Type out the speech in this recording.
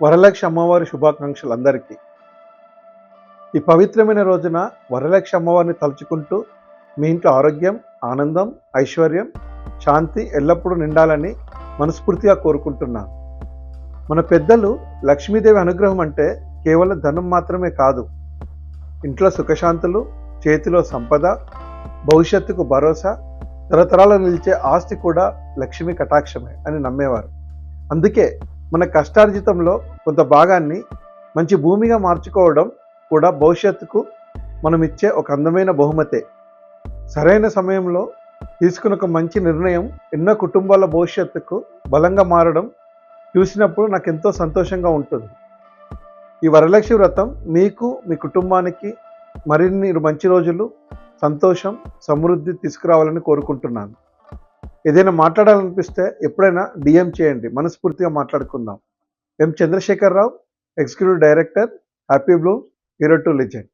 వరలక్ష్మి అమ్మవారి శుభాకాంక్షలు అందరికీ. ఈ పవిత్రమైన రోజున వరలక్ష్మి అమ్మవారిని తలుచుకుంటూ మీ ఇంట్లో ఆరోగ్యం, ఆనందం, ఐశ్వర్యం, శాంతి ఎల్లప్పుడూ నిండాలని మనస్ఫూర్తిగా కోరుకుంటున్నాను. మన పెద్దలు లక్ష్మీదేవి అనుగ్రహం అంటే కేవలం ధనం మాత్రమే కాదు, ఇంట్లో సుఖశాంతులు, చేతిలో సంపద, భవిష్యత్తుకు భరోసా, తరతరాలు నిలిచే ఆస్తి కూడా లక్ష్మీ కటాక్షమే అని నమ్మేవారు. అందుకే మన కష్టార్జితంలో కొంత భాగాన్ని మంచి భూమిగా మార్చుకోవడం కూడా భవిష్యత్తుకు మనం ఇచ్చే ఒక అందమైన బహుమతే. సరైన సమయంలో తీసుకున్న ఒక మంచి నిర్ణయం ఎన్నో కుటుంబాల భవిష్యత్తుకు బలంగా మారడం చూసినప్పుడు నాకు ఎంతో సంతోషంగా ఉంటుంది. ఈ వరలక్ష్మి వ్రతం మీకు, మీ కుటుంబానికి మరిన్ని మంచి రోజులు, సంతోషం, సమృద్ధి తీసుకురావాలని కోరుకుంటున్నాను. ఏదైనా మాట్లాడాలనిపిస్తే ఎప్పుడైనా DM చేయండి, మనస్ఫూర్తిగా మాట్లాడుకుందాం. M Chandrashekar Rao, executive director, happy bloom, hero to legend.